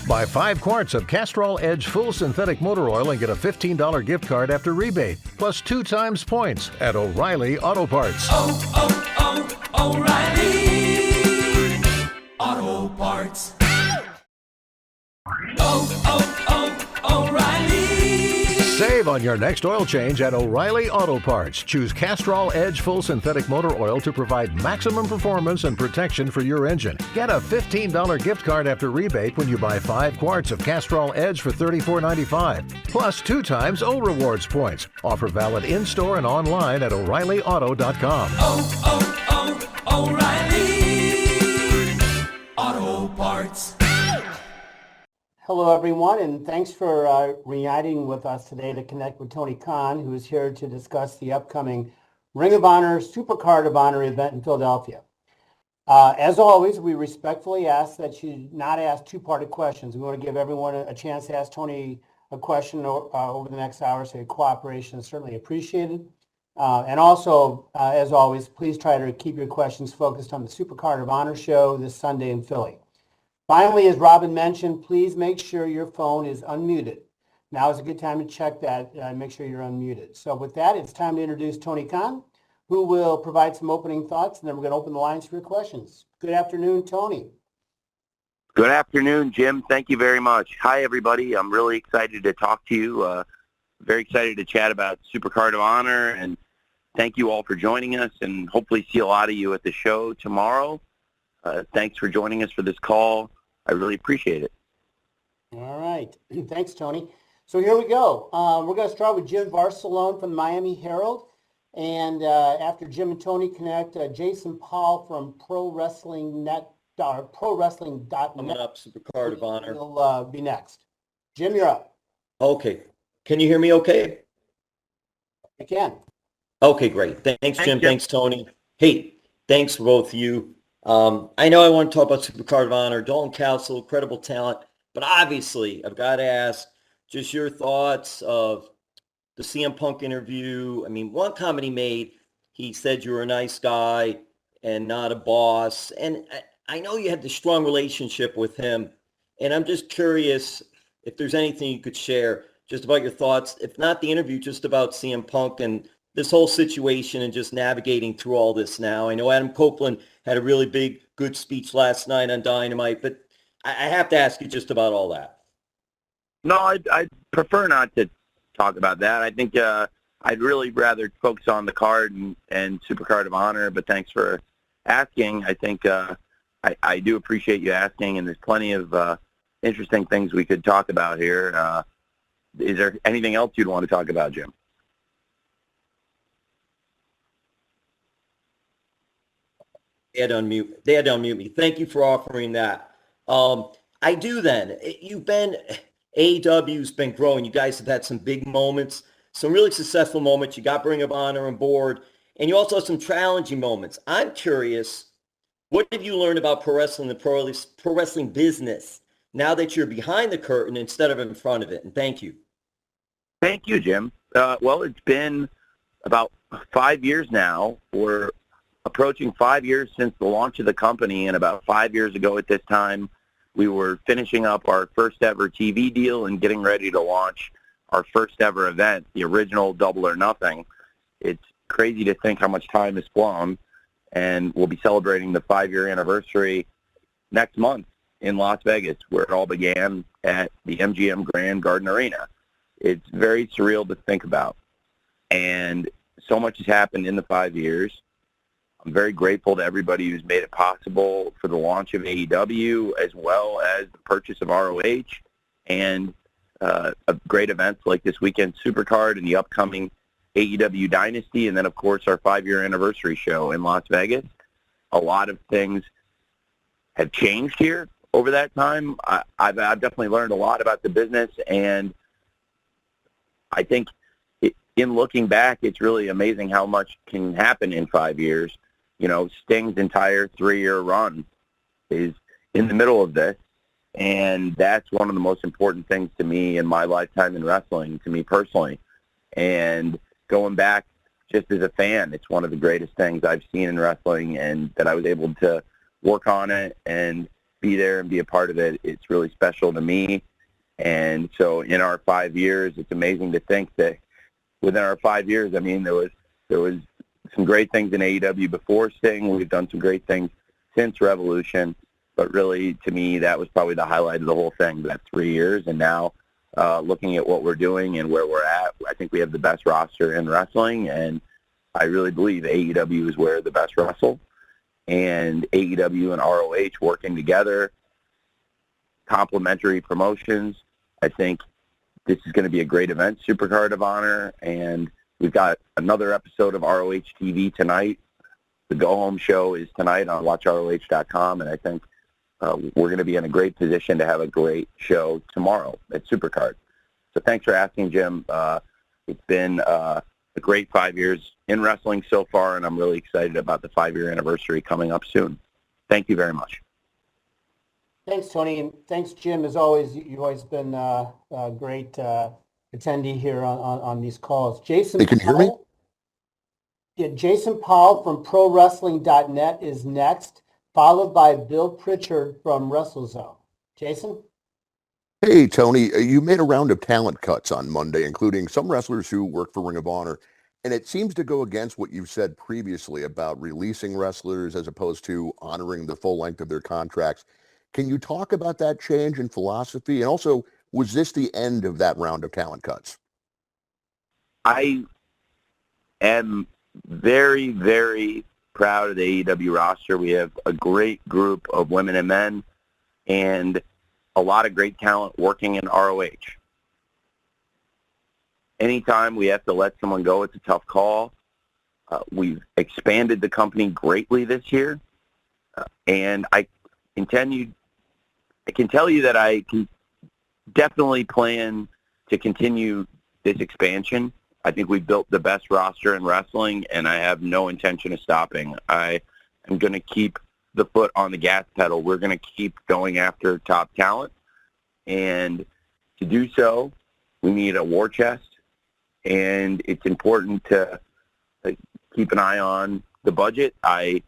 Buy 5 quarts of Castrol Edge Full Synthetic Motor Oil and get a $15 gift card after rebate, plus 2 times points at O'Reilly Auto Parts. O'Reilly Auto Parts. O'Reilly. Save on your next oil change at O'Reilly Auto Parts. Choose Castrol Edge Full Synthetic Motor Oil to provide maximum performance and protection for your engine. Get a $15 gift card after rebate when you buy 5 quarts of Castrol Edge for $34.95, plus 2 times O Rewards points. Offer valid in-store and online at O'ReillyAuto.com. O'Reilly Auto Parts. Hello, everyone, and thanks for reuniting with us today to connect with Tony Khan, who is here to discuss the upcoming Ring of Honor Supercard of Honor event in Philadelphia. As always, we respectfully ask that you not ask two-parted questions. We want to give everyone a chance to ask Tony a question over the next hour, so your cooperation is certainly appreciated. And also, as always, please try to keep your questions focused on the Supercard of Honor show this Sunday in Philly. Finally, as Robin mentioned, please make sure your phone is unmuted. Now is a good time to check that and make sure you're unmuted. So with that, it's time to introduce Tony Khan, who will provide some opening thoughts, and then we're going to open the lines for your questions. Good afternoon, Tony. Good afternoon, Jim. Thank you very much. Hi, everybody. I'm really excited to talk to you. Very excited to chat about Supercard of Honor, and thank you all for joining us, and hopefully see a lot of you at the show tomorrow. Thanks for joining us for this call. I really appreciate it. All right. Thanks, Tony. So here we go. We're going to start with Jim Barcelone from the Miami Herald. And after Jim and Tony connect, Jason Paul from ProWrestling.net Coming up, Supercard of Honor. will be next. Jim, you're up. Okay. Can you hear me okay? You can. Okay, great. Thanks, Jim. Thanks, Tony. Hey, thanks for both of you. I know I want to talk about Supercard of Honor, Dalton Castle, incredible talent, but obviously I've got to ask just your thoughts of the CM Punk interview. I mean, one comment he made, he said you were a nice guy and not a boss. And I know you had the strong relationship with him, and I'm just curious if there's anything you could share just about your thoughts, if not the interview, just about CM Punk and this whole situation and just navigating through all this now. I know Adam Copeland had a really big, good speech last night on Dynamite, but I have to ask you just about all that. No, I'd prefer not to talk about that. I think I'd really rather focus on the card and Supercard of Honor, but thanks for asking. I think I do appreciate you asking, and there's plenty of interesting things we could talk about here. Is there anything else you'd want to talk about, Jim? They had to unmute me. Thank you for offering that. I do then. AEW's been growing. You guys have had some big moments, some really successful moments. You got Ring of Honor on board, and you also have some challenging moments. I'm curious, what have you learned about pro wrestling, the pro wrestling business, now that you're behind the curtain instead of in front of it? And thank you. Thank you, Jim. Well, it's been about 5 years now. We're approaching 5 years since the launch of the company, and about 5 years ago at this time, we were finishing up our first ever TV deal and getting ready to launch our first ever event, the original Double or Nothing. It's crazy to think how much time has flown, and we'll be celebrating the 5-year anniversary next month in Las Vegas, where it all began at the MGM Grand Garden Arena. It's very surreal to think about, and so much has happened in the 5 years. I'm very grateful to everybody who's made it possible for the launch of AEW, as well as the purchase of ROH and great events like this weekend Supercard and the upcoming AEW Dynasty, and then, of course, our 5-year anniversary show in Las Vegas. A lot of things have changed here over that time. I've definitely learned a lot about the business, and I think in looking back, it's really amazing how much can happen in 5 years. You know, Sting's entire 3-year run is in the middle of this, and that's one of the most important things to me in my lifetime in wrestling, to me personally. And going back just as a fan, it's one of the greatest things I've seen in wrestling, and that I was able to work on it and be there and be a part of it. It's really special to me. And so in our 5 years, it's amazing to think that within our 5 years, I mean, there was some great things in AEW before Sting. We've done some great things since Revolution. But really, to me, that was probably the highlight of the whole thing, that 3 years. And now looking at what we're doing and where we're at, I think we have the best roster in wrestling. And I really believe AEW is where the best wrestle. And AEW and ROH working together, complementary promotions. I think this is going to be a great event, Supercard of Honor. And we've got another episode of ROH TV tonight. The go-home show is tonight on watchroh.com. And I think we're going to be in a great position to have a great show tomorrow at Supercard. So thanks for asking, Jim. It's been a great 5 years in wrestling so far, and I'm really excited about the 5-year anniversary coming up soon. Thank you very much. Thanks, Tony, and thanks, Jim. As always, you've always been a great attendee here on these calls. Jason, Hey, can you hear me? Yeah, Jason Powell from ProWrestling.net is next, followed by Bill Pritchard from WrestleZone. Jason? Hey, Tony, you made a round of talent cuts on Monday, including some wrestlers who work for Ring of Honor, and it seems to go against what you've said previously about releasing wrestlers as opposed to honoring the full length of their contracts. Can you talk about that change in philosophy? And also, was this the end of that round of talent cuts? I am very, very proud of the AEW roster. We have a great group of women and men, and a lot of great talent working in ROH. Anytime we have to let someone go, it's a tough call. We've expanded the company greatly this year, and I can tell you that I can definitely plan to continue this expansion. I think we've built the best roster in wrestling, and I have no intention of stopping. I am going to keep the foot on the gas pedal. We're going to keep going after top talent, and to do so, we need a war chest, and it's important to keep an eye on the budget. I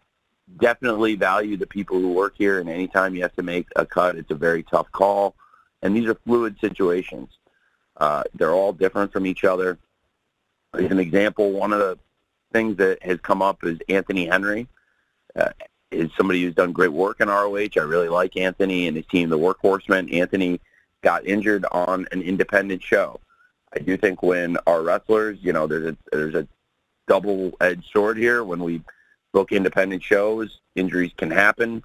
definitely value the people who work here, and anytime you have to make a cut, it's a very tough call, and these are fluid situations. They're all different from each other. As an example, one of the things that has come up is Anthony Henry. Is somebody who's done great work in ROH. I really like Anthony and his team, the Workhorsemen. Anthony got injured on an independent show. I do think when our wrestlers, there's a double-edged sword here. When we book independent shows, injuries can happen,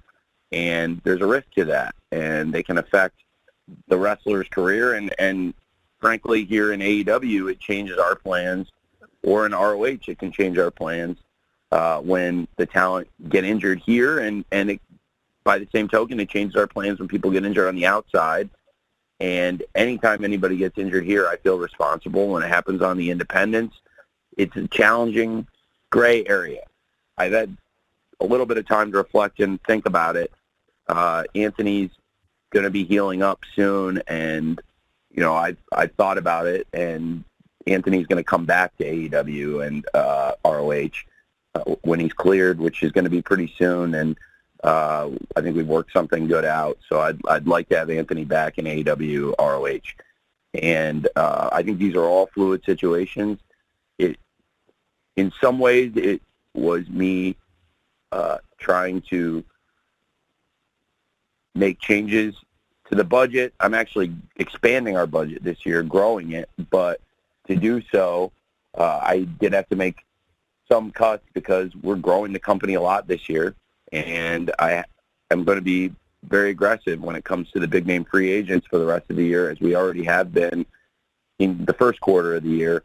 and there's a risk to that, and they can affect the wrestler's career. And frankly, here in AEW, it changes our plans, or in ROH, it can change our plans when the talent get injured here, and by the same token, it changes our plans when people get injured on the outside. And anytime anybody gets injured here, I feel responsible. When it happens on the independents, it's a challenging gray area. I've had a little bit of time to reflect and think about it. Anthony's going to be healing up soon, and I've thought about it, and Anthony's going to come back to AEW and ROH when he's cleared, which is going to be pretty soon, and I think we've worked something good out. So I'd like to have Anthony back in AEW, ROH, and I think these are all fluid situations. In some ways, it was me trying to make changes to the budget. I'm actually expanding our budget this year, growing it, but to do so, I did have to make some cuts because we're growing the company a lot this year, and I am going to be very aggressive when it comes to the big name free agents for the rest of the year, as we already have been in the first quarter of the year,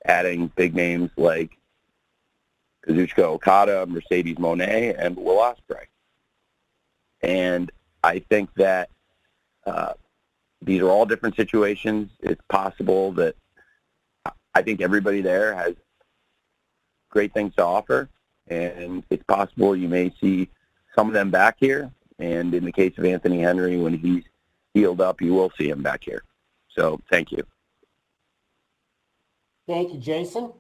adding big names like Kazuchika Okada, Mercedes Moné, and Will Ospreay. And I think that these are all different situations. It's possible that I think everybody there has great things to offer, and it's possible you may see some of them back here. And in the case of Anthony Henry, when he's healed up, you will see him back here. So thank you. Thank you, Jason.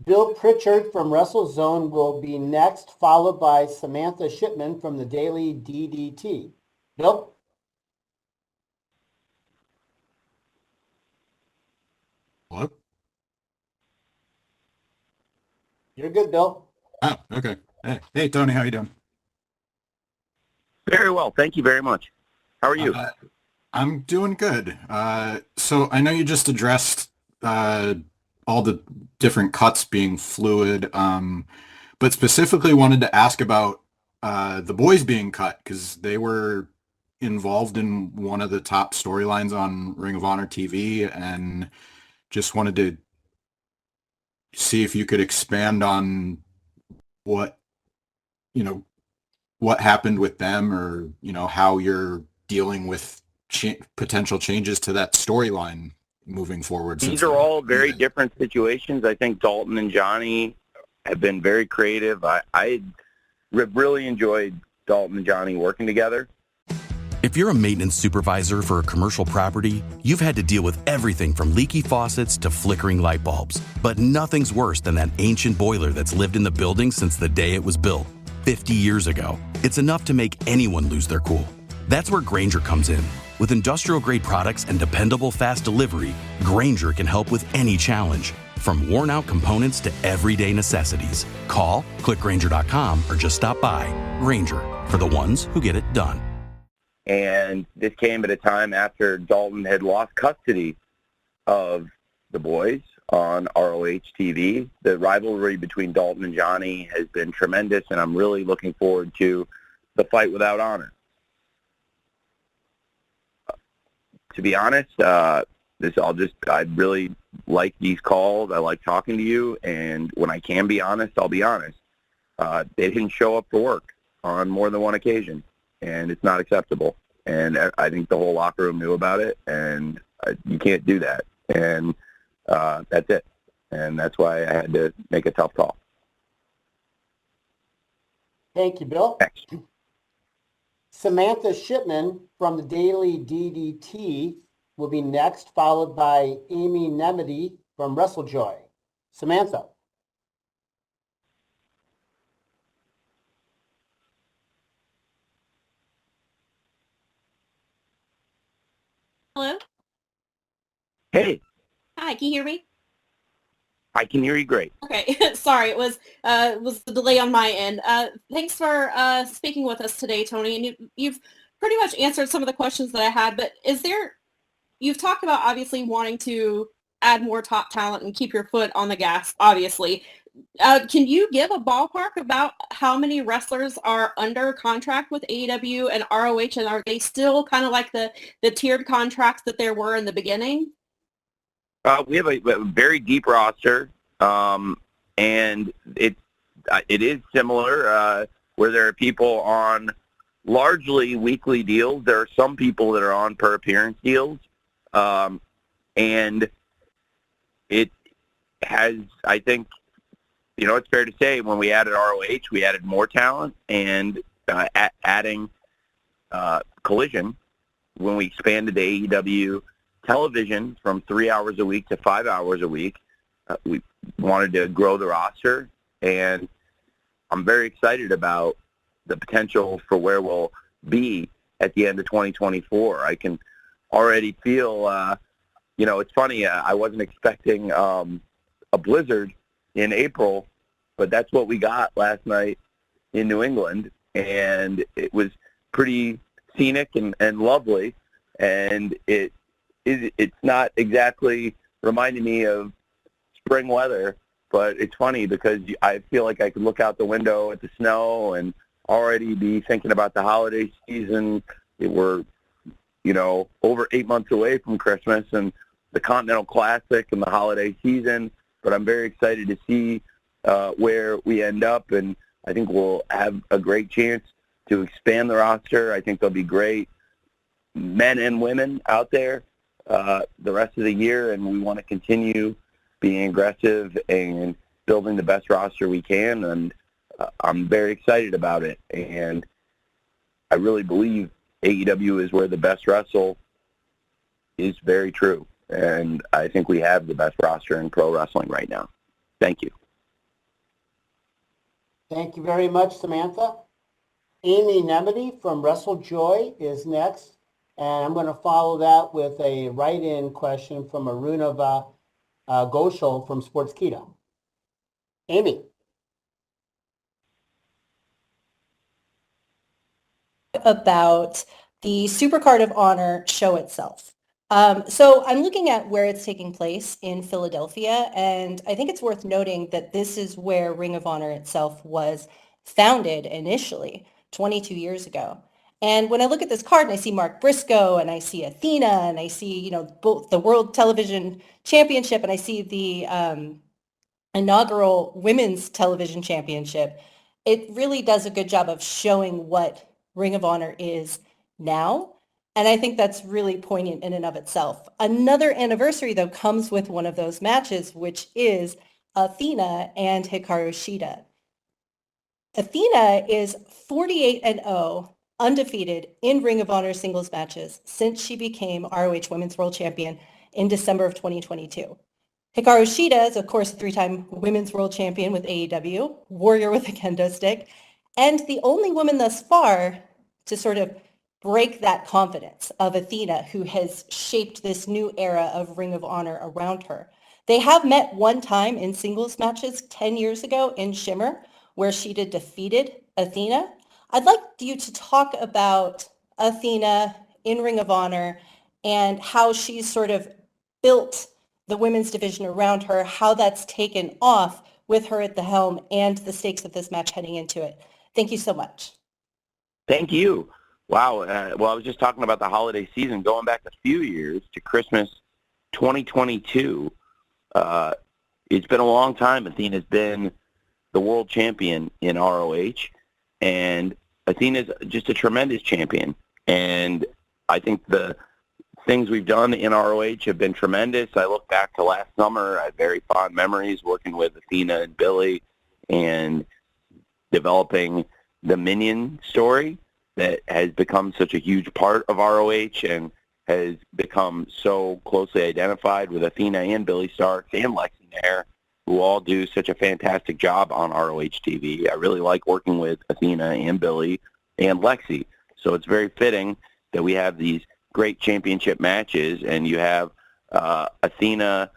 Bill Pritchard from WrestleZone will be next, followed by Samantha Shipman from the Daily DDT. Bill? Hello? You're good, Bill. Oh, okay. Hey, Tony, how you doing? Very well. Thank you very much. How are you? I'm doing good. So I know you just addressed all the different cuts being fluid, but specifically wanted to ask about the boys being cut because they were involved in one of the top storylines on Ring of Honor TV, and just wanted to see if you could expand on what, what happened with them, or, how you're dealing with potential changes to that storyline moving forward. These are all very different situations. I think Dalton and Johnny have been very creative. I really enjoyed Dalton and Johnny working together. If you're a maintenance supervisor for a commercial property, you've had to deal with everything from leaky faucets to flickering light bulbs. But nothing's worse than that ancient boiler that's lived in the building since the day it was built, 50 years ago. It's enough to make anyone lose their cool. That's where Grainger comes in. With industrial-grade products and dependable fast delivery, Grainger can help with any challenge, from worn-out components to everyday necessities. Call, click Grainger.com, or just stop by. Grainger, for the ones who get it done. And this came at a time after Dalton had lost custody of the boys on ROH TV. The rivalry between Dalton and Johnny has been tremendous, and I'm really looking forward to the fight without honor. To be honest, I really like these calls. I like talking to you, and when I can be honest, I'll be honest. They didn't show up for work on more than one occasion, and it's not acceptable. And I think the whole locker room knew about it, and you can't do that. And that's it. And that's why I had to make a tough call. Thank you, Bill. Thanks. Samantha Shipman from the Daily DDT will be next, followed by Amy Nemedy from WrestleJoy. Samantha. Hello? Hey, Hi, can you hear me? I can hear you great. Okay, sorry, it was the delay on my end. Thanks for speaking with us today, Tony, and you've pretty much answered some of the questions that I had, but you've talked about obviously wanting to add more top talent and keep your foot on the gas, obviously. Can you give a ballpark about how many wrestlers are under contract with AEW and ROH, and are they still kind of like the tiered contracts that there were in the beginning? We have a very deep roster, and it is similar where there are people on largely weekly deals. There are some people that are on per appearance deals, and it has, I think, it's fair to say when we added ROH, we added more talent, and adding Collision, when we expanded to AEW television from 3 hours a week to 5 hours a week, we wanted to grow the roster, and I'm very excited about the potential for where we'll be at the end of 2024. I can already feel, it's funny, I wasn't expecting a blizzard in April, but that's what we got last night in New England, and it was pretty scenic and lovely, and it's not exactly reminding me of spring weather, but it's funny because I feel like I could look out the window at the snow and already be thinking about the holiday season. We're, over 8 months away from Christmas and the Continental Classic and the holiday season, but I'm very excited to see where we end up, and I think we'll have a great chance to expand the roster. I think there'll be great men and women out there the rest of the year, and we want to continue being aggressive and building the best roster we can, and I'm very excited about it, and I really believe AEW is where the best wrestle is very true, and I think we have the best roster in pro wrestling right now. Thank you. Thank you very much, Samantha. Amy Nemedy from WrestleJoy is next. And I'm going to follow that with a write-in question from Aruna Ghoshal from Sportskeeda. Amy. About the Supercard of Honor show itself. So I'm looking at where it's taking place in Philadelphia, and I think it's worth noting that this is where Ring of Honor itself was founded initially 22 years ago. And when I look at this card and I see Mark Briscoe and I see Athena and I see, both the World Television Championship and I see the inaugural Women's Television Championship, it really does a good job of showing what Ring of Honor is now. And I think that's really poignant in and of itself. Another anniversary, though, comes with one of those matches, which is Athena and Hikaru Shida. Athena is 48-0, undefeated in Ring of Honor singles matches since she became ROH Women's World Champion in December of 2022. Hikaru Shida is, of course, a three-time Women's World Champion with AEW, warrior with a kendo stick, and the only woman thus far to sort of break that confidence of Athena, who has shaped this new era of Ring of Honor around her. They have met one time in singles matches 10 years ago in Shimmer, where Shida defeated Athena. I'd like you to talk about Athena in Ring of Honor and how she's sort of built the women's division around her, how that's taken off with her at the helm, and the stakes of this match heading into it. Thank you so much. Thank you. Wow. Well, I was just talking about the holiday season, going back a few years to Christmas 2022. It's been a long time. Athena's been the world champion in ROH, and Athena's just a tremendous champion. And I think the things we've done in ROH have been tremendous. I look back to last summer. I have very fond memories working with Athena and Billy and developing the Minion story that has become such a huge part of ROH and has become so closely identified with Athena and Billy Starks and Lexi Nair, who all do such a fantastic job on ROH TV. I really like working with Athena and Billy and Lexi. So it's very fitting that we have these great championship matches, and you have Athena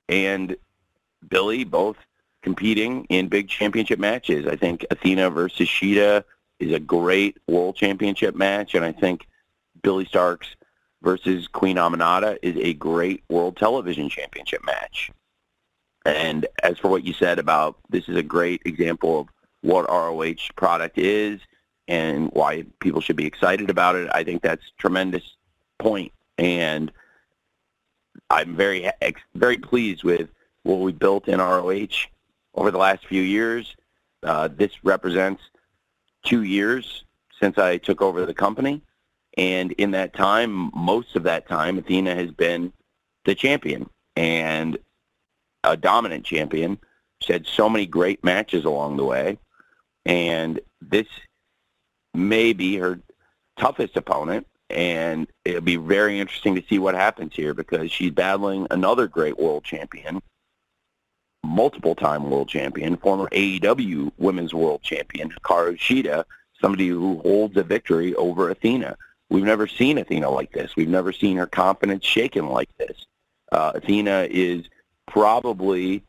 and Billy both competing in big championship matches. I think Athena versus Shida is a great world championship match, and I think Billy Starks versus Queen Aminata is a great world television championship match. And as for what you said about this is a great example of what ROH product is and why people should be excited about it, I think that's a tremendous point. And I'm very pleased with what we built in ROH over the last few years. This represents 2 years since I took over the company. And in that time, most of that time, Athena has been the champion and a dominant champion. She had so many great matches along the way. And this may be her toughest opponent. And it'll be very interesting to see what happens here because she's battling another great world champion, multiple-time world champion, former AEW Women's World Champion, Hikaru Shida, somebody who holds a victory over Athena. We've never seen Athena like this. We've never seen her confidence shaken like this. Athena is probably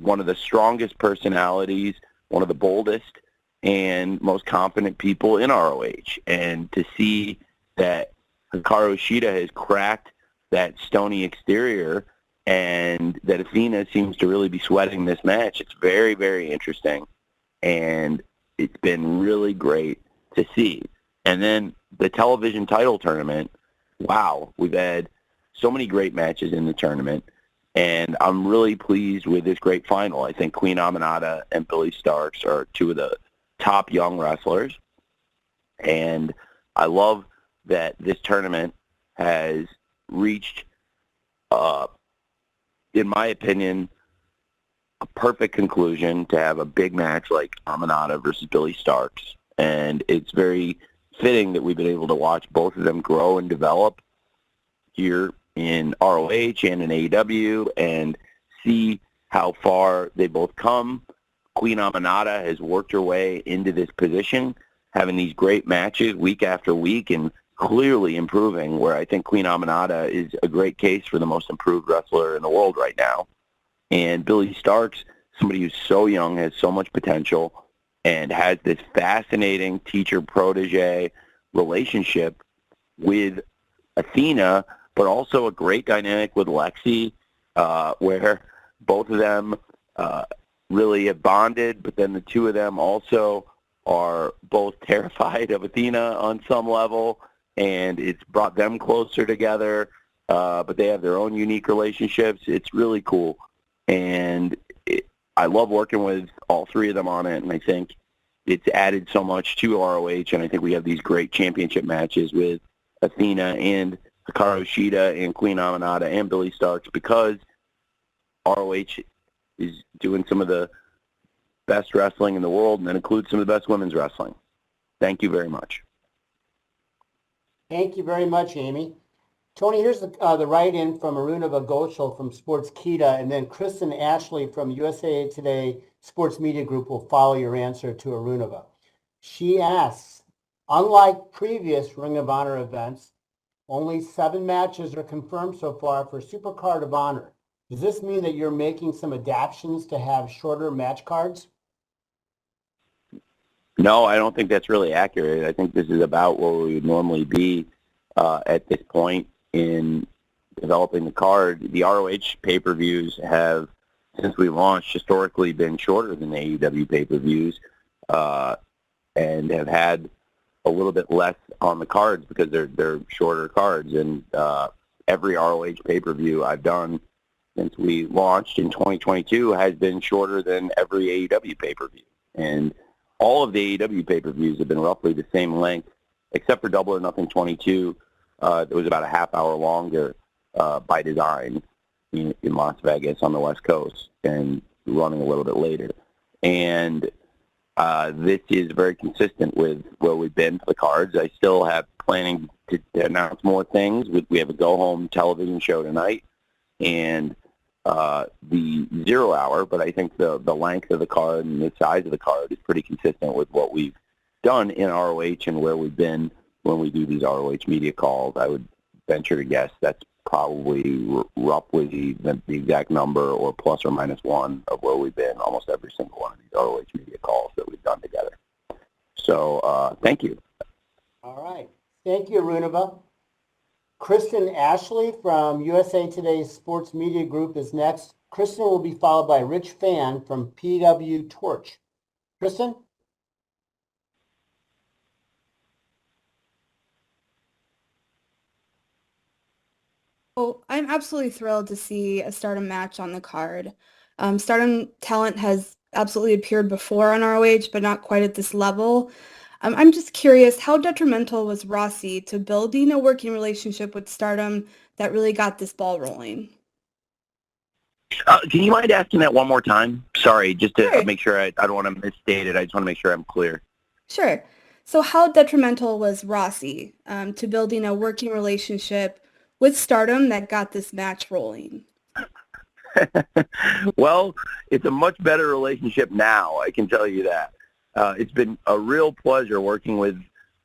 one of the strongest personalities, one of the boldest and most confident people in ROH. And to see that Hikaru Shida has cracked that stony exterior and that Athena seems to really be sweating this match, it's very, very interesting. And it's been really great to see. And then the television title tournament, wow, we've had so many great matches in the tournament. And I'm really pleased with this great final. I think Queen Aminata and Billy Starks are two of the top young wrestlers. And I love that this tournament has reached, in my opinion, a perfect conclusion to have a big match like Aminata versus Billy Starks. And it's very fitting that we've been able to watch both of them grow and develop here in ROH and in AEW and see how far they both come Queen Aminata has worked her way into this position, having these great matches week after week and clearly improving, where I think Queen Aminata is a great case for the most improved wrestler in the world right now. And Billy Starks, somebody who's so young, has so much potential, and has this fascinating teacher-protege relationship with Athena, but also a great dynamic with Lexi, where both of them really have bonded, but then the two of them also are both terrified of Athena on some level, and it's brought them closer together, but they have their own unique relationships. It's really cool, and I love working with all three of them on it, and I think it's added so much to ROH, and I think we have these great championship matches with Athena and Hikaru Shida and Queen Aminata and Billy Starks, because ROH is doing some of the best wrestling in the world, and that includes some of the best women's wrestling. Thank you very much. Thank you very much, Amy. Tony, here's the write-in from Arunava Ghoshal from Sportskeeda, and then Kristen Ashley from USA Today Sports Media Group will follow your answer to Arunava. She asks, unlike previous Ring of Honor events, only 7 matches are confirmed so far for Supercard of Honor. Does this mean that you're making some adaptations to have shorter match cards? No, I don't think that's really accurate. I think this is about where we would normally be at this point in developing the card. The ROH pay-per-views have, since we launched, historically been shorter than the AEW pay-per-views, and have had a little bit less on the cards because they're shorter cards. And every ROH pay-per-view I've done since we launched in 2022 has been shorter than every AEW pay-per-view. And all of the AEW pay-per-views have been roughly the same length, except for Double or Nothing 22. It was about a half hour longer by design in Las Vegas on the West Coast and running a little bit later. And this is very consistent with where we've been for the cards. I still have planning to announce more things. We have a go-home television show tonight and the 0 hour, but I think the length of the card and the size of the card is pretty consistent with what we've done in ROH and where we've been when we do these ROH media calls. I would venture to guess that's probably roughly the exact number or plus or minus 1 of where we've been almost every single one of these ROH media calls that we've done together. So thank you. All right. Thank you, Arunava. Kristen Ashley from USA Today Sports Media Group is next. Kristen will be followed by Rich Fan from PW Torch. Kristen? Oh, I'm absolutely thrilled to see a Stardom match on the card. Stardom talent has absolutely appeared before on ROH, but not quite at this level. I'm just curious, how detrimental was Rossi to building a working relationship with Stardom that really got this ball rolling? Can you mind asking that one more time? Sorry, just to Sure. make sure I don't want to misstate it. I just want to make sure I'm clear. Sure. So how detrimental was Rossi to building a working relationship with Stardom that got this match rolling? Well, it's a much better relationship now, I can tell you that. It's been a real pleasure working with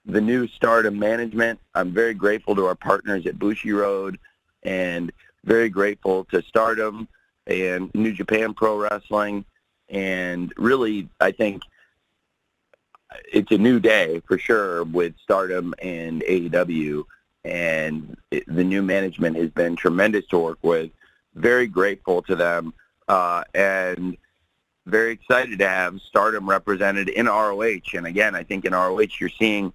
the new Stardom management. I'm very grateful to our partners at Bushiroad and very grateful to Stardom and New Japan Pro Wrestling. And really, I think it's a new day for sure with Stardom and AEW. And the new management has been tremendous to work with. Very grateful to them. And very excited to have Stardom represented in ROH. And again, I think in ROH you're seeing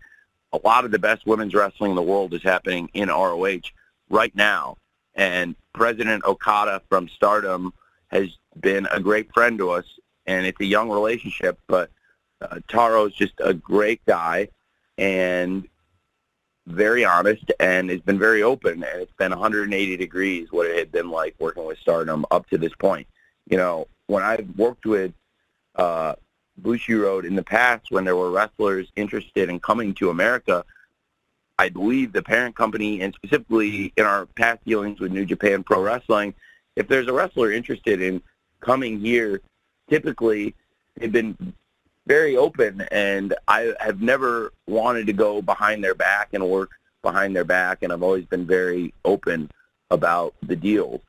a lot of the best women's wrestling in the world is happening in ROH right now. And President Okada from Stardom has been a great friend to us, and it's a young relationship, but Taro's just a great guy and very honest and has been very open, and it's been 180 degrees what it had been like working with Stardom up to this point. You know, when I've worked with Bushiroad in the past, when there were wrestlers interested in coming to America, I believe the parent company, and specifically in our past dealings with New Japan Pro Wrestling, if there's a wrestler interested in coming here, typically they've been very open, and I have never wanted to go behind their back and work behind their back, and I've always been very open about the deals.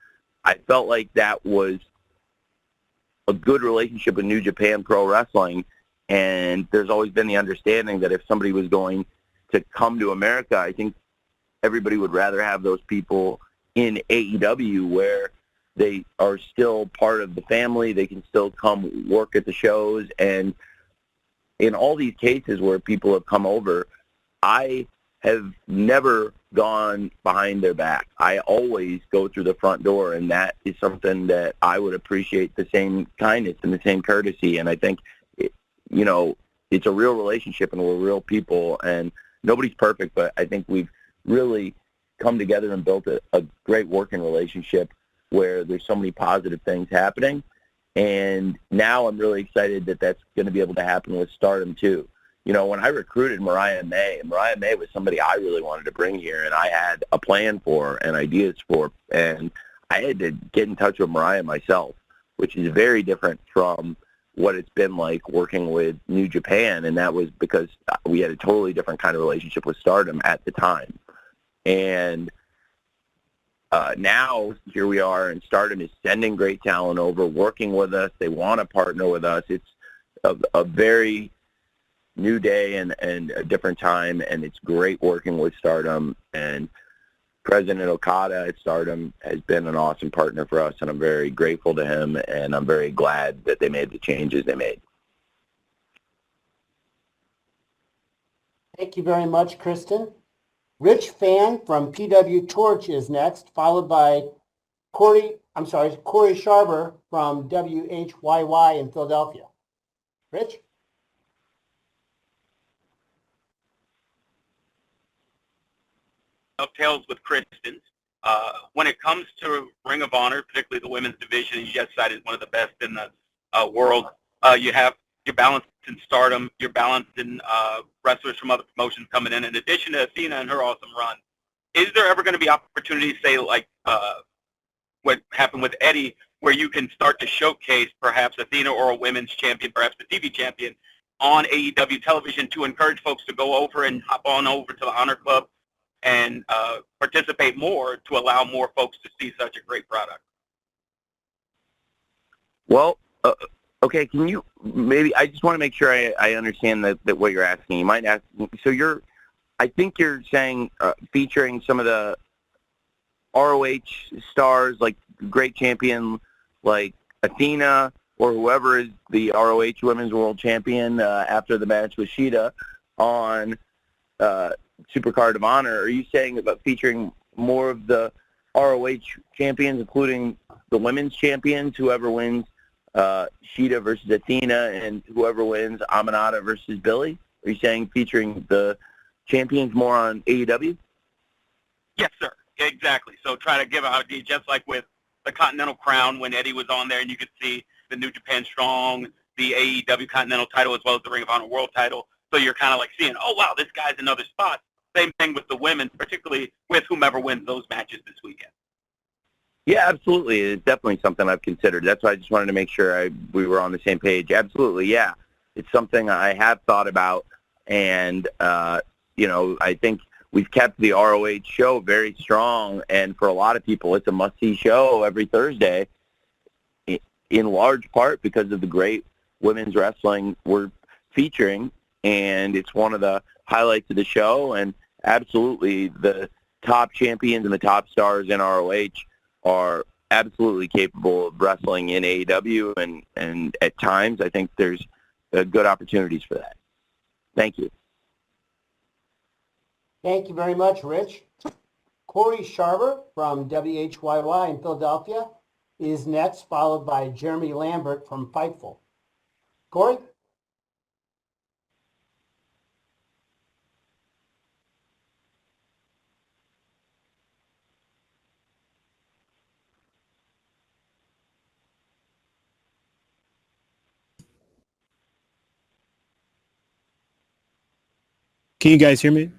I felt like that was a good relationship with New Japan Pro Wrestling, and there's always been the understanding that if somebody was going to come to America, I think everybody would rather have those people in AEW, where they are still part of the family. They can still come work at the shows. And in all these cases where people have come over, I have never gone behind their back. I always go through the front door, and that is something that I would appreciate, the same kindness and the same courtesy. And I think, it's a real relationship, and we're real people, and nobody's perfect, but I think we've really come together and built a great working relationship where there's so many positive things happening. And now I'm really excited that that's going to be able to happen with Stardom too. When I recruited Mariah May was somebody I really wanted to bring here, and I had a plan for and ideas for, and I had to get in touch with Mariah myself, which is very different from what it's been like working with New Japan, and that was because we had a totally different kind of relationship with Stardom at the time. And now here we are, and Stardom is sending great talent over, working with us. They want to partner with us. It's a very new day and a different time, and it's great working with Stardom. And President Okada at Stardom has been an awesome partner for us, and I'm very grateful to him, and I'm very glad that they made the changes they made. Thank you very much, Kristen. Rich Fan from PW Torch is next, followed by Corey Sharber from WHYY in Philadelphia. Rich? Dovetails with Kristen's. When it comes to Ring of Honor, particularly the women's division, you just cited one of the best in the world. You have your balance in Stardom, your balance in wrestlers from other promotions coming in addition to Athena and her awesome run. Is there ever going to be opportunities, say, like what happened with Eddie, where you can start to showcase perhaps Athena or a women's champion, perhaps the TV champion, on AEW television to encourage folks to go over and hop on over to the Honor Club and participate more to allow more folks to see such a great product? Well, okay, can you maybe, I just want to make sure I understand that what you're asking. You might ask, so I think you're saying featuring some of the ROH stars, like great champion like Athena or whoever is the ROH Women's World Champion after the match with Shida on Supercard of Honor. Are you saying about featuring more of the ROH champions, including the women's champions, whoever wins Shida versus Athena, and whoever wins Aminata versus Billy? Are you saying featuring the champions more on AEW? Yes, sir. Exactly. So try to give an idea, just like with the Continental Crown when Eddie was on there, and you could see the New Japan Strong, the AEW Continental title, as well as the Ring of Honor World title. So you're kind of like seeing, oh, wow, this guy's in other spots. Same thing with the women, particularly with whomever wins those matches this weekend. Yeah, absolutely. It's definitely something I've considered. That's why I just wanted to make sure we were on the same page. Absolutely, yeah. It's something I have thought about, and, I think we've kept the ROH show very strong, and for a lot of people, it's a must-see show every Thursday, in large part because of the great women's wrestling we're featuring, and it's one of the highlights of the show. And absolutely, the top champions and the top stars in ROH are absolutely capable of wrestling in AEW, and at times I think there's good opportunities for that. Thank you. Thank you very much, Rich. Corey Sharber from WHYY in Philadelphia is next, followed by Jeremy Lambert from Fightful. Corey? Can you guys hear me?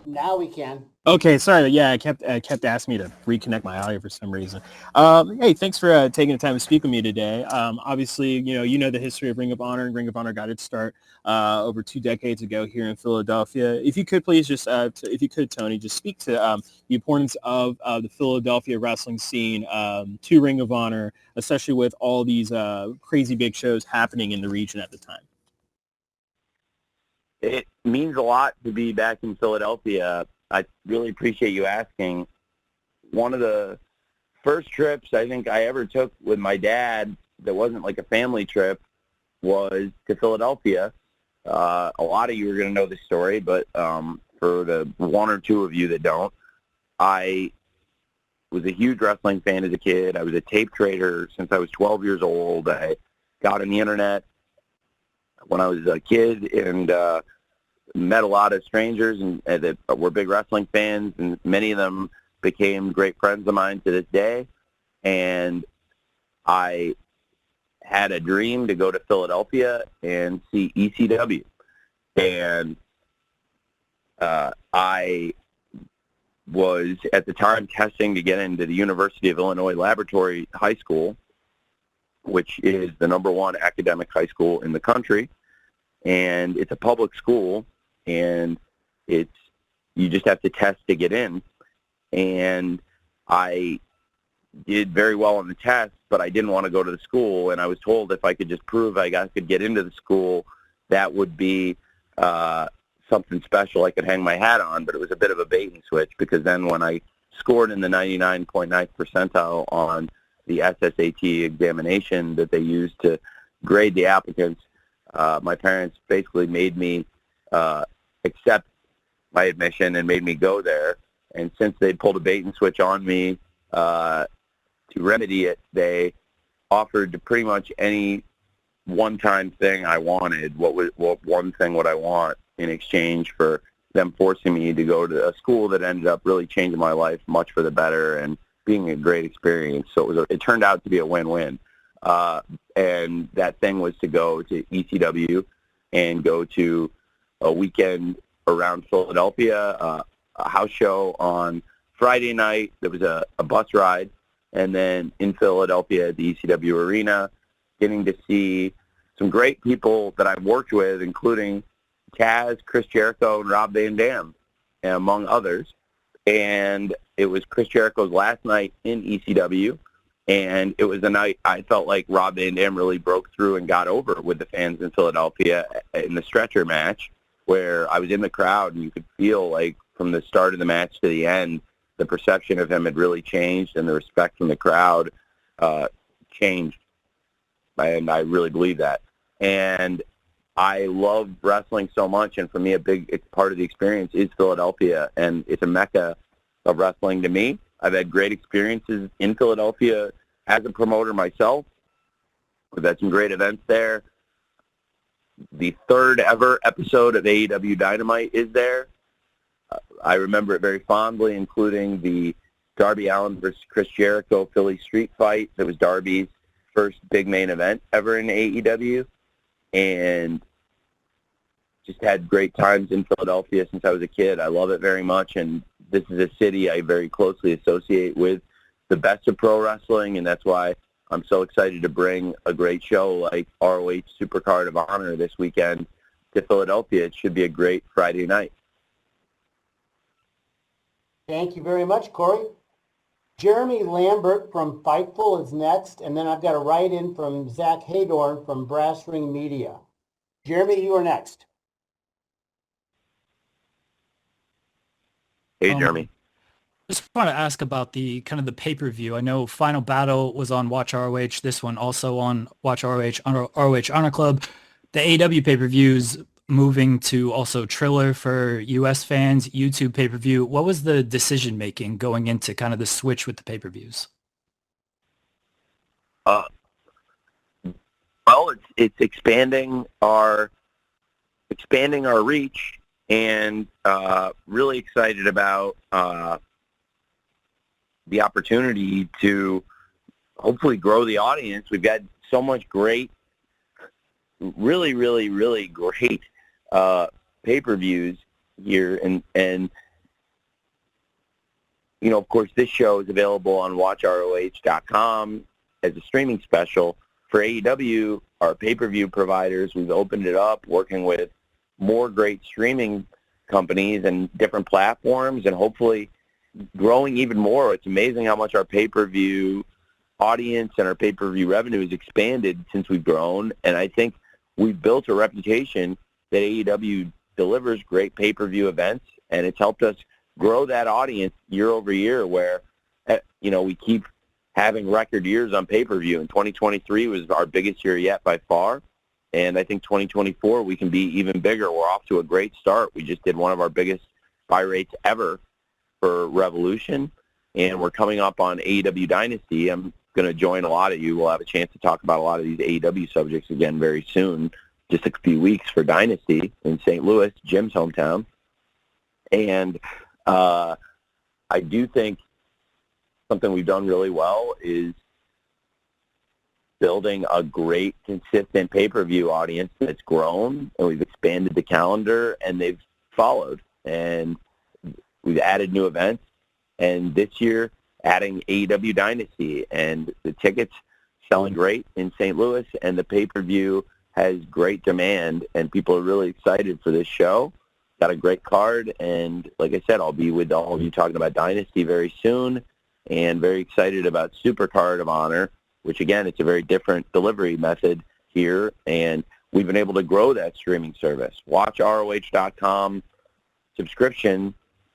Now we can. Okay, sorry. Yeah, I kept asking me to reconnect my audio for some reason. Hey, thanks for taking the time to speak with me today. Obviously, you know the history of Ring of Honor, and Ring of Honor got its start over 2 decades ago here in Philadelphia. If you could please just, if you could, Tony, just speak to the importance of the Philadelphia wrestling scene to Ring of Honor, especially with all these crazy big shows happening in the region at the time. It means a lot to be back in Philadelphia. I really appreciate you asking. One of the first trips I think I ever took with my dad that wasn't like a family trip was to Philadelphia. A lot of you are going to know this story, but for the one or two of you that don't, I was a huge wrestling fan as a kid. I was a tape trader since I was 12 years old. I got on the internet when I was a kid and met a lot of strangers and that were big wrestling fans, and many of them became great friends of mine to this day. And I had a dream to go to Philadelphia and see ECW. And I was at the time testing to get into the University of Illinois Laboratory High School, which is the #1 academic high school in the country. And it's a public school, and you just have to test to get in. And I did very well on the test, but I didn't want to go to the school, and I was told if I could just prove I could get into the school, that would be something special I could hang my hat on. But it was a bit of a bait and switch, because then when I scored in the 99.9th percentile on the SSAT examination that they used to grade the applicants, my parents basically made me accept my admission and made me go there. And since they pulled a bait and switch on me to remedy it, they offered to pretty much any one-time thing I wanted. What one thing would I want in exchange for them forcing me to go to a school that ended up really changing my life much for the better and being a great experience. So it turned out to be a win-win. And that thing was to go to ECW and go to a weekend around Philadelphia, a house show on Friday night. There was a bus ride, and then in Philadelphia at the ECW arena, getting to see some great people that I've worked with, including Taz, Chris Jericho, and Rob Van Dam, among others. And it was Chris Jericho's last night in ECW. And it was a night I felt like Rob Van Dam really broke through and got over with the fans in Philadelphia in the stretcher match, where I was in the crowd and you could feel like from the start of the match to the end, the perception of him had really changed and the respect from the crowd changed. And I really believe that. And I love wrestling so much, and for me, a big part of the experience is Philadelphia, and it's a mecca of wrestling to me. I've had great experiences in Philadelphia as a promoter myself. We've had some great events there. The third ever episode of AEW Dynamite is there. I remember it very fondly, including the Darby Allin versus Chris Jericho Philly Street fight. That was Darby's first big main event ever in AEW. And just had great times in Philadelphia since I was a kid. I love it very much, and this is a city I very closely associate with the best of pro wrestling, and that's why I'm so excited to bring a great show like ROH Supercard of Honor this weekend to Philadelphia. It should be a great Friday night. Thank you very much, Corey. Jeremy Lambert from Fightful is next, and then I've got a write-in from Zach Haydorn from Brass Ring Media. Jeremy, you are next. Hey, Jeremy. Just want to ask about the kind of the pay-per-view. I know Final Battle was on Watch ROH. This one also on Watch ROH, ROH Honor Club. The AEW pay-per-views moving to also Triller for U.S. fans, YouTube pay-per-view. What was the decision-making going into kind of the switch with the pay-per-views? Well, it's expanding our reach, and really excited about the opportunity to hopefully grow the audience. We've got so much great, really, really, really great pay-per-views here, and of course, this show is available on watchroh.com as a streaming special. For AEW, our pay-per-view providers, we've opened it up, working with more great streaming companies and different platforms, and hopefully growing even more. It's amazing how much our pay-per-view audience and our pay-per-view revenue has expanded since we've grown, and I think we've built a reputation that AEW delivers great pay-per-view events, and it's helped us grow that audience year over year, where we keep having record years on pay-per-view. And 2023 was our biggest year yet by far, and I think 2024 we can be even bigger. We're off to a great start. We just did one of our biggest buy rates ever for Revolution, and we're coming up on AEW Dynasty. I'm going to join a lot of you. We'll have a chance to talk about a lot of these AEW subjects again very soon, just a few weeks for Dynasty in St. Louis, Jim's hometown. And I do think something we've done really well is building a great, consistent pay-per-view audience that's grown, and we've expanded the calendar, and they've followed. And we've added new events, and this year adding AEW Dynasty, and the tickets selling great in St. Louis, and the pay-per-view has great demand, and people are really excited for this show. Got a great card, and like I said, I'll be with all of you talking about Dynasty very soon, and very excited about Supercard of Honor, which again, it's a very different delivery method here, and we've been able to grow that streaming service. WatchROH.com subscription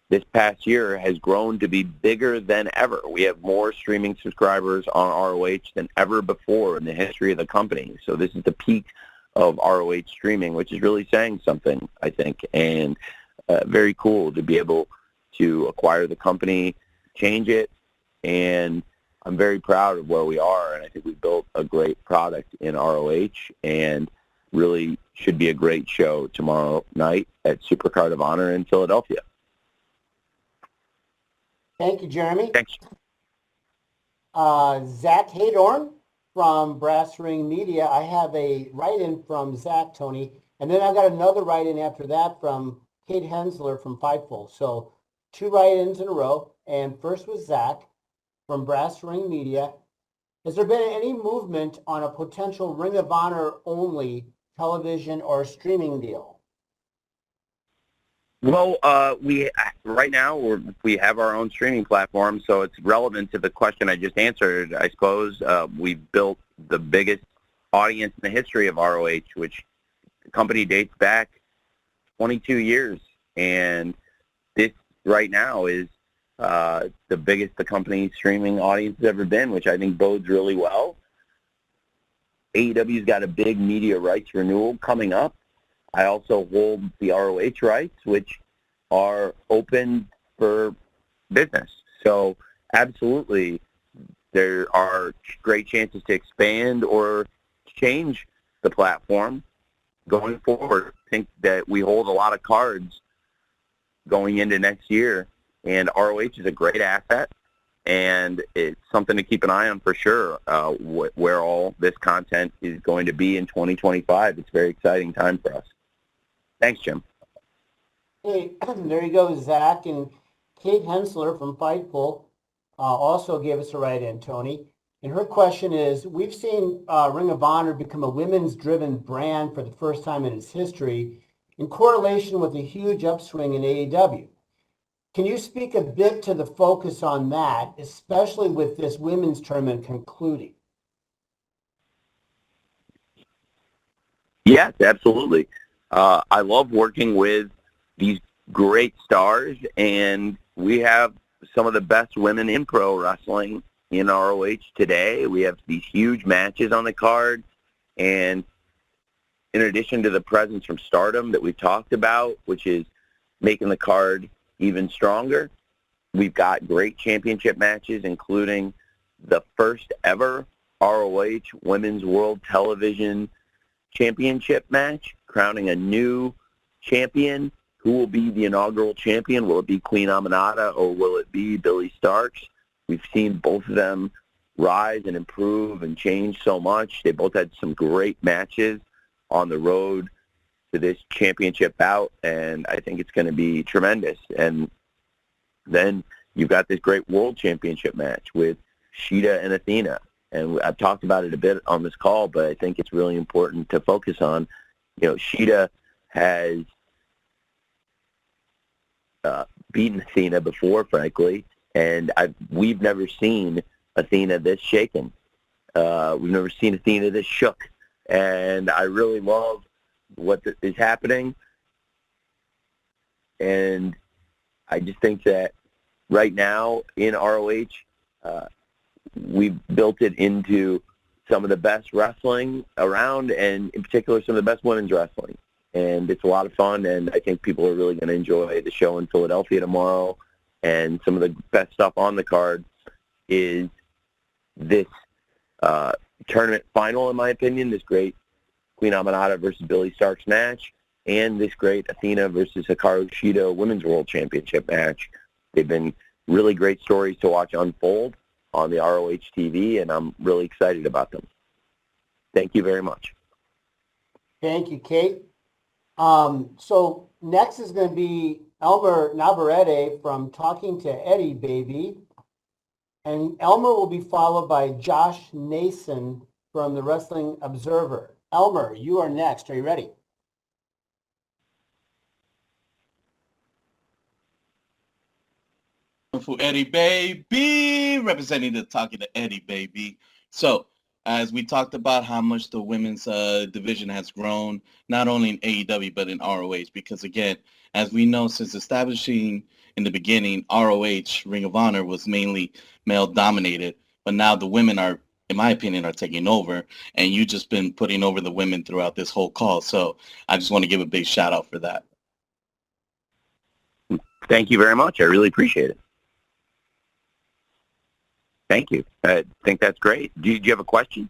this past year has grown to be bigger than ever. We have more streaming subscribers on ROH than ever before in the history of the company. So this is the peak of ROH streaming, which is really saying something, I think, and very cool to be able to acquire the company, change it, and I'm very proud of where we are, and I think we've built a great product in ROH, and really should be a great show tomorrow night at Supercard of Honor in Philadelphia. Thank you, Jeremy. Thanks. Zach Haydorn from Brass Ring Media. I have a write-in from Zach, Tony, and then I've got another write-in after that from Kate Hensler from Fightful. So 2 write-ins in a row, and first was Zach from Brass Ring Media. Has there been any movement on a potential Ring of Honor only television or streaming deal? Well, we right now we have our own streaming platform, so it's relevant to the question I just answered. I suppose we've built the biggest audience in the history of ROH, which the company dates back 22 years, and this right now is the biggest the company's streaming audience has ever been, which I think bodes really well. AEW's got a big media rights renewal coming up. I also hold the ROH rights, which are open for business. So absolutely, there are great chances to expand or change the platform going forward. I think that we hold a lot of cards going into next year, and ROH is a great asset, and it's something to keep an eye on for sure, where all this content is going to be in 2025. It's a very exciting time for us. Thanks, Jim. Hey, there you go, Zach. And Kate Hensler from Fightful also gave us a write-in, Tony. And her question is, we've seen Ring of Honor become a women's-driven brand for the first time in its history in correlation with a huge upswing in AEW. Can you speak a bit to the focus on that, especially with this women's tournament concluding? Yes, absolutely. I love working with these great stars, and we have some of the best women in pro wrestling in ROH today. We have these huge matches on the card, and in addition to the presence from Stardom that we've talked about, which is making the card even stronger, we've got great championship matches, including the first ever ROH Women's World Television Championship match, crowning a new champion. Who will be the inaugural champion? Will it be Queen Aminata, or will it be Billy Starks? We've seen both of them rise and improve and change so much. They both had some great matches on the road to this championship bout, and I think it's going to be tremendous. And then you've got this great world championship match with Shida and Athena. And I've talked about it a bit on this call, but I think it's really important to focus on. Shida has beaten Athena before, frankly, and we've never seen Athena this shaken. We've never seen Athena this shook. And I really love what is happening. And I just think that right now in ROH, we've built it into some of the best wrestling around, and in particular some of the best women's wrestling. And it's a lot of fun, and I think people are really going to enjoy the show in Philadelphia tomorrow. And some of the best stuff on the card is this tournament final, in my opinion, this great Queen Aminata versus Billie Starkz match, and this great Athena versus Hikaru Shida Women's World Championship match. They've been really great stories to watch unfold on the ROH TV, and I'm really excited about them. Thank you very much. Thank you, Kate. So next is going to be Elmer Navarrete from Talking to Eddie Baby. And Elmer will be followed by Josh Nason from the Wrestling Observer. Elmer, you are next. Are you ready? For Eddie Baby, representing the Talking to Eddie Baby. So, as we talked about how much the women's division has grown, not only in AEW, but in ROH, because again, as we know, since establishing in the beginning, ROH, Ring of Honor, was mainly male-dominated, but now the women are, in my opinion, are taking over, and you've just been putting over the women throughout this whole call. So I just want to give a big shout-out for that. Thank you very much. I really appreciate it. Thank you. I think that's great. Do you have a question?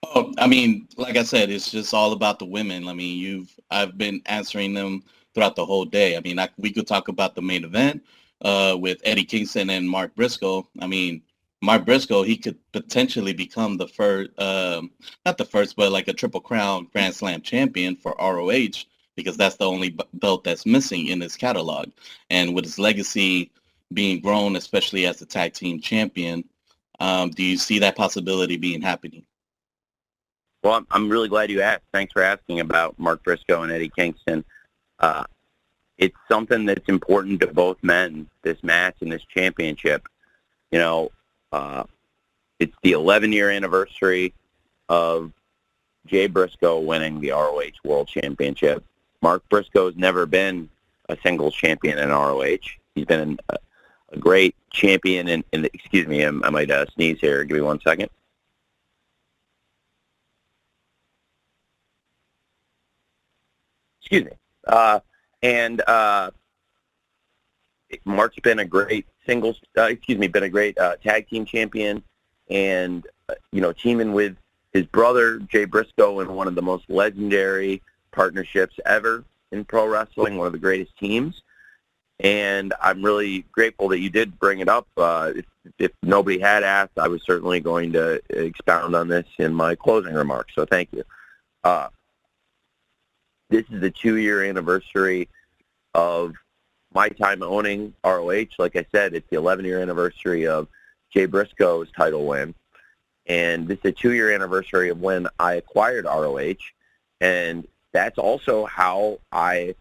Oh, I mean, like I said, it's just all about the women. I mean, I've been answering them throughout the whole day. I mean, we could talk about the main event with Eddie Kingston and Mark Briscoe. I mean, Mark Briscoe, he could potentially become the first, not the first, but like a Triple Crown Grand Slam champion for ROH, because that's the only belt that's missing in his catalog. And with his legacy being grown, especially as the tag team champion, do you see that possibility being happening? Well, I'm really glad you asked. Thanks for asking about Mark Briscoe and Eddie Kingston. It's something that's important to both men, this match and this championship. It's the 11-year anniversary of Jay Briscoe winning the ROH World Championship. Mark Briscoe has never been a singles champion in ROH. He's been a great champion in the, excuse me, I might sneeze here. Give me 1 second. Excuse me. Mark's been a great singles, been a great tag team champion, and, teaming with his brother, Jay Briscoe, in one of the most legendary partnerships ever in pro wrestling, one of the greatest teams. And I'm really grateful that you did bring it up. If nobody had asked, I was certainly going to expound on this in my closing remarks, so thank you. This is the 2-year anniversary of my time owning ROH. Like I said, it's the 11-year anniversary of Jay Briscoe's title win. And this is a 2-year anniversary of when I acquired ROH. And that's also how I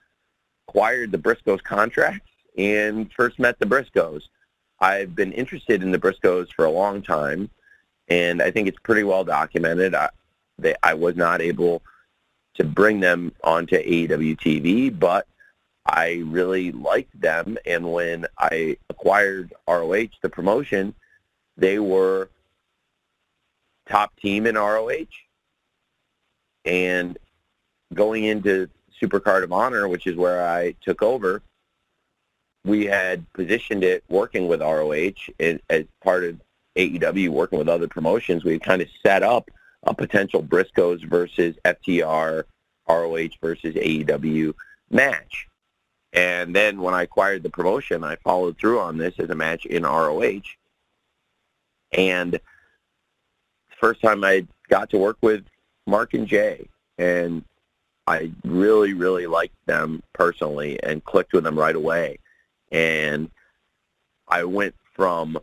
acquired the Briscoes contracts and first met the Briscoes. I've been interested in the Briscoes for a long time, and I think it's pretty well documented. I was not able to bring them onto AEW TV, but I really liked them, and when I acquired ROH, the promotion, they were top team in ROH. And going into Supercard of Honor, which is where I took over, we had positioned it working with ROH as part of AEW, working with other promotions. We had kind of set up a potential Briscoes versus FTR, ROH versus AEW match. And then when I acquired the promotion, I followed through on this as a match in ROH. And the first time I got to work with Mark and Jay, and I really, really liked them personally and clicked with them right away. And I went from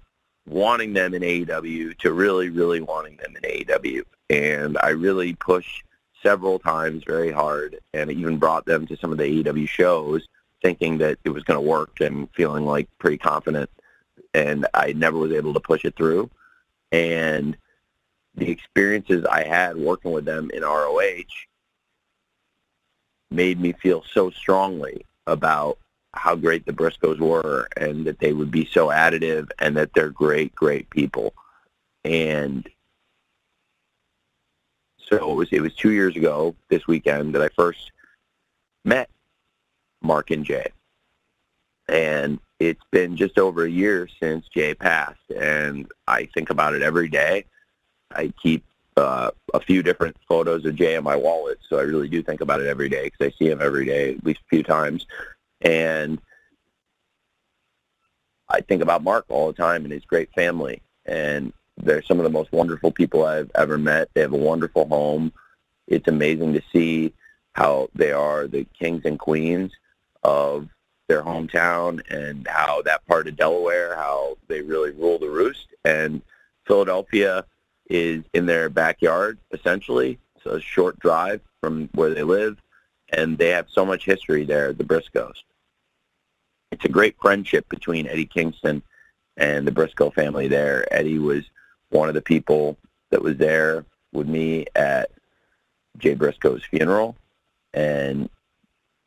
wanting them in AEW to really, really wanting them in AEW. And I really pushed several times very hard, and even brought them to some of the AEW shows thinking that it was going to work and feeling like pretty confident. And I never was able to push it through. And the experiences I had working with them in ROH made me feel so strongly about how great the Briscoes were, and that they would be so additive, and that they're great, great people. And so it was 2 years ago this weekend that I first met Mark and Jay. And it's been just over a year since Jay passed, and I think about it every day. I keep a few different photos of Jay in my wallet, so I really do think about it every day because I see him every day, at least a few times. And I think about Mark all the time and his great family. And they're some of the most wonderful people I've ever met. They have a wonderful home. It's amazing to see how they are the kings and queens of their hometown, and how that part of Delaware, how they really rule the roost. And Philadelphia is in their backyard, essentially. So a short drive from where they live, and they have so much history there, the Briscoes. It's a great friendship between Eddie Kingston and the Briscoe family there. Eddie was one of the people that was there with me at Jay Briscoe's funeral, and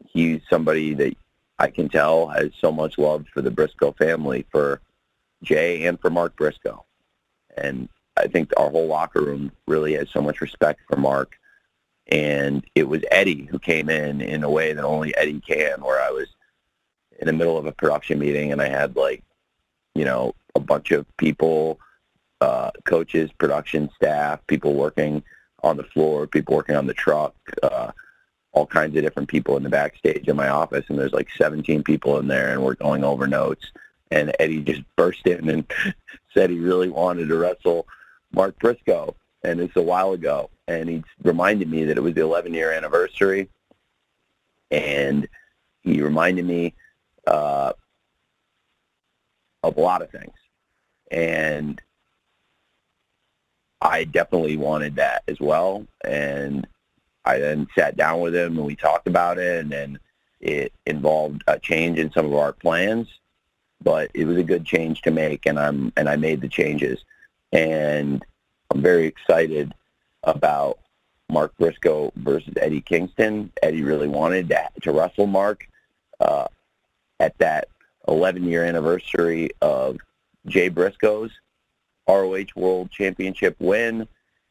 he's somebody that I can tell has so much love for the Briscoe family, for Jay and for Mark Briscoe. And I think our whole locker room really has so much respect for Mark. And it was Eddie who came in a way that only Eddie can, where I was in the middle of a production meeting and I had a bunch of people, coaches, production staff, people working on the floor, people working on the truck, all kinds of different people in the backstage in my office, and there's 17 people in there, and we're going over notes. And Eddie just burst in and said he really wanted to wrestle Mark Briscoe, and it's a while ago. And he reminded me that it was the 11-year anniversary, and he reminded me of a lot of things. And I definitely wanted that as well. And I then sat down with him and we talked about it, and then it involved a change in some of our plans, but it was a good change to make, and I made the changes. And I'm very excited about Mark Briscoe versus Eddie Kingston. Eddie really wanted to wrestle Mark at that 11-year anniversary of Jay Briscoe's ROH World Championship win.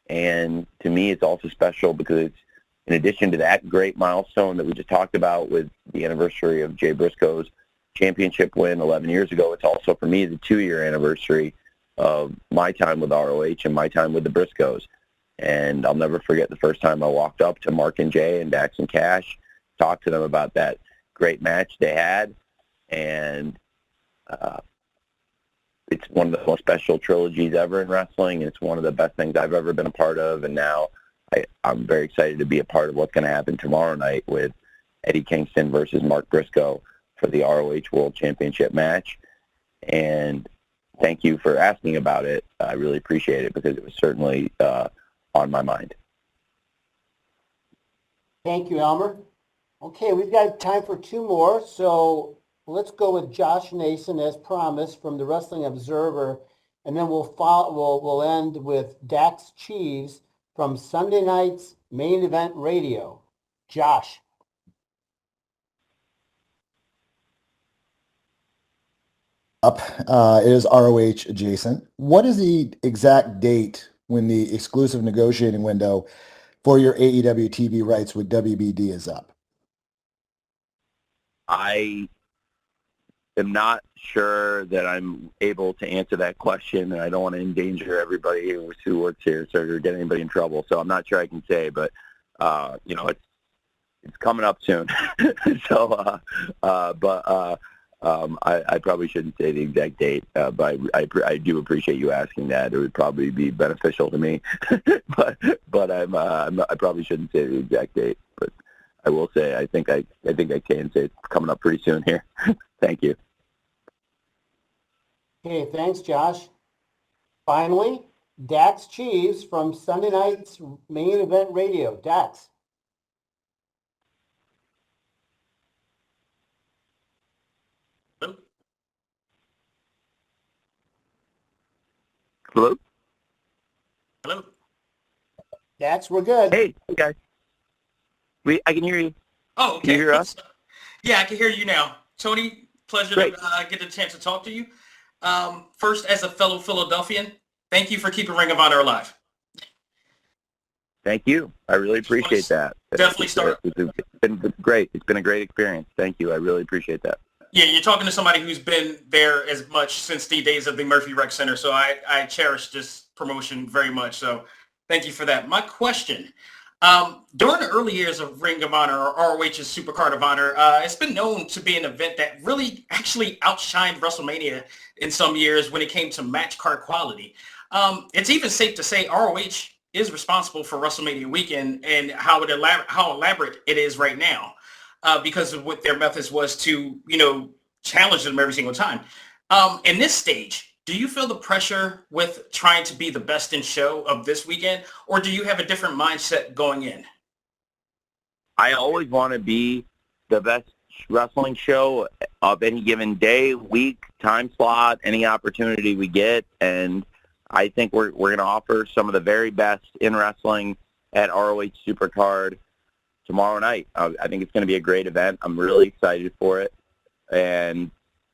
And to me, it's also special because it's, in addition to that great milestone that we just talked about with the anniversary of Jay Briscoe's championship win 11 years ago, it's also, for me, the 2-year anniversary of my time with ROH and my time with the Briscoes. And I'll never forget the first time I walked up to Mark and Jay and Dax and Cash, talked to them about that great match they had. And it's one of the most special trilogies ever in wrestling. It's one of the best things I've ever been a part of. And now I'm very excited to be a part of what's going to happen tomorrow night with Eddie Kingston versus Mark Briscoe for the ROH World Championship match. And thank you for asking about it. I really appreciate it because it was certainly on my mind. Thank you, Elmer. Okay, we've got time for 2 more. So let's go with Josh Nason as promised from the Wrestling Observer, and then we'll end with Dax Cheeves from Sunday night's Main Event Radio. Josh. It is ROH adjacent. What is the exact date when the exclusive negotiating window for your AEW TV rights with WBD is up? I am not sure that I'm able to answer that question, and I don't want to endanger everybody who works here or get anybody in trouble. So I'm not sure I can say, but it's coming up soon. So, I probably shouldn't say the exact date, but I do appreciate you asking that. It would probably be beneficial to me, but I probably shouldn't say the exact date. But I will say I think I can say it's coming up pretty soon here. Thank you. Okay, thanks, Josh. Finally, Dax Cheese from Sunday night's Main Event Radio. Dax. Hello? Hello? Dax, we're good. Hey guys. I can hear you. Oh, okay. Can you hear us? Yeah, I can hear you now. Tony, pleasure Great. to get the chance to talk to you. First, as a fellow Philadelphian, thank you for keeping Ring of Honor alive. Thank you. I really appreciate that. Definitely start. It's been great. It's been a great experience. Thank you. I really appreciate that. Yeah, you're talking to somebody who's been there as much since the days of the Murphy Rec Center, so I cherish this promotion very much. So thank you for that. My question, during the early years of Ring of Honor or ROH's Supercard of Honor, it's been known to be an event that really actually outshined WrestleMania in some years when it came to match card quality. It's even safe to say ROH is responsible for WrestleMania weekend and how elaborate it is right now. Because of what their methods was to, challenge them every single time. In this stage, do you feel the pressure with trying to be the best in show of this weekend, or do you have a different mindset going in? I always want to be the best wrestling show of any given day, week, time slot, any opportunity we get, and I think we're going to offer some of the very best in wrestling at ROH Supercard tomorrow night. I think it's going to be a great event. I'm really excited for it. And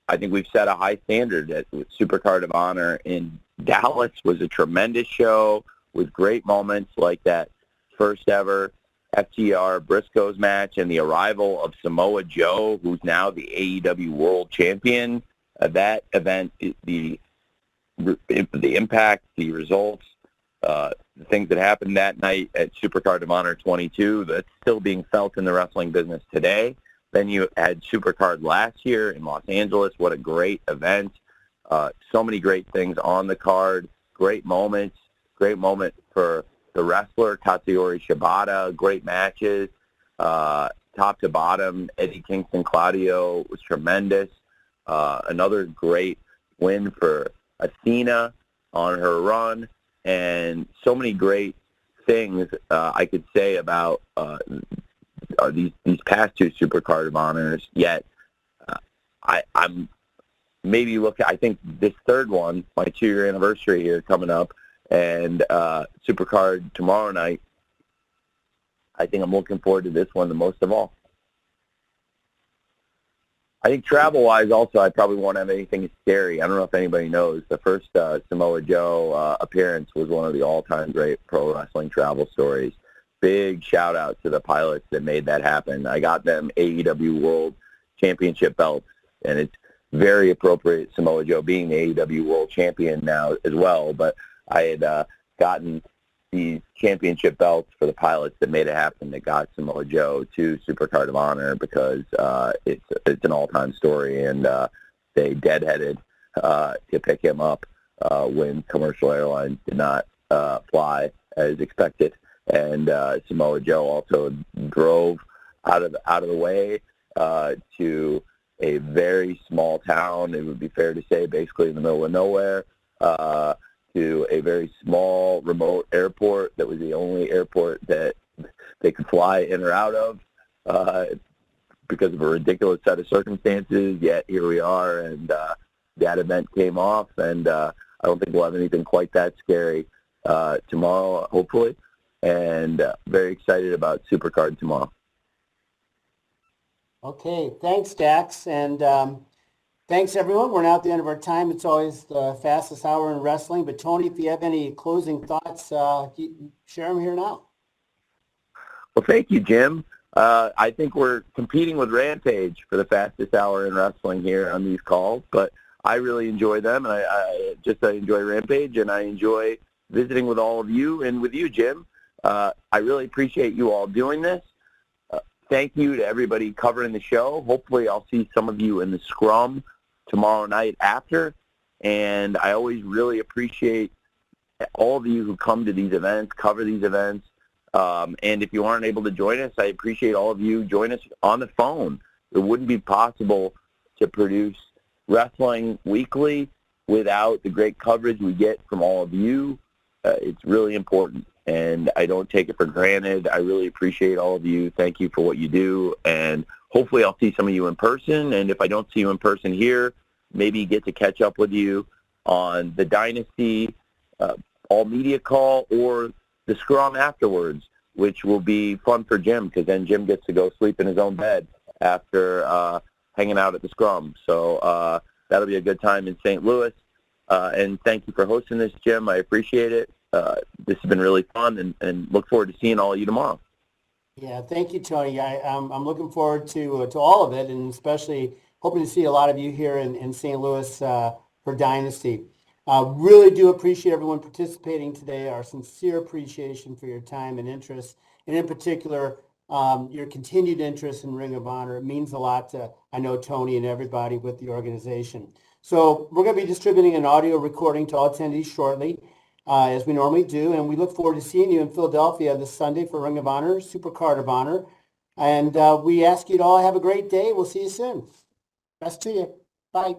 I think we've set a high standard at Supercard of Honor in Dallas. Was a tremendous show with great moments like that first ever FTR Briscoes match and the arrival of Samoa Joe, who's now the AEW World Champion. That event, the impact, the results, the things that happened that night at Supercard of Honor 22, that's still being felt in the wrestling business today. Then you had Supercard last year in Los Angeles. What a great event. So many great things on the card. Great moments. Great moment for the wrestler, Katsuyori Shibata. Great matches. Top to bottom, Eddie Kingston Claudio was tremendous. Another great win for Athena on her run. And so many great things I could say about these past two Supercard of Honors. Yet I'm maybe looking. I think this third one, my 2-year anniversary here coming up, and Supercard tomorrow night. I think I'm looking forward to this one the most of all. I think travel-wise, also, I probably won't have anything scary. I don't know if anybody knows. The first Samoa Joe appearance was one of the all-time great pro wrestling travel stories. Big shout-out to the pilots that made that happen. I got them AEW World Championship belts, and it's very appropriate, Samoa Joe being the AEW World Champion now as well. But I had gotten these championship belts for the pilots that made it happen, that got Samoa Joe to Supercard of Honor, because it's an all-time story, and they deadheaded to pick him up when commercial airlines did not fly as expected. And Samoa Joe also drove out of the way to a very small town, it would be fair to say, basically in the middle of nowhere, to a very small, remote airport that was the only airport that they could fly in or out of because of a ridiculous set of circumstances. Yet here we are, and that event came off, and I don't think we'll have anything quite that scary tomorrow, hopefully, and very excited about Supercard tomorrow. Okay, thanks, Dax, and thanks, everyone. We're now at the end of our time. It's always the fastest hour in wrestling. But, Tony, if you have any closing thoughts, share them here now. Well, thank you, Jim. I think we're competing with Rampage for the fastest hour in wrestling here on these calls. But I really enjoy them, and I enjoy Rampage, and I enjoy visiting with all of you and with you, Jim. I really appreciate you all doing this. Thank you to everybody covering the show. Hopefully I'll see some of you in the scrum tomorrow night after. And I always really appreciate all of you who come to these events, cover these events. And if you aren't able to join us, I appreciate all of you join us on the phone. It wouldn't be possible to produce wrestling weekly without the great coverage we get from all of you, it's really important. And I don't take it for granted. I really appreciate all of you. Thank you for what you do. And hopefully I'll see some of you in person. And if I don't see you in person here, maybe get to catch up with you on the Dynasty all media call or the scrum afterwards, which will be fun for Jim, because then Jim gets to go sleep in his own bed after hanging out at the scrum. So that'll be a good time in St. Louis. And thank you for hosting this, Jim. I appreciate it. This has been really fun, and look forward to seeing all of you tomorrow. Yeah, thank you, Tony. I'm looking forward to all of it, and especially hoping to see a lot of you here in St. Louis for Dynasty. Really do appreciate everyone participating today. Our sincere appreciation for your time and interest, and in particular, your continued interest in Ring of Honor. It means a lot to, I know, Tony and everybody with the organization. So we're going to be distributing an audio recording to all attendees shortly, as we normally do, and we look forward to seeing you in Philadelphia this Sunday for Ring of Honor, Supercard of Honor. And we ask you to all have a great day. We'll see you soon. Best to you. Bye.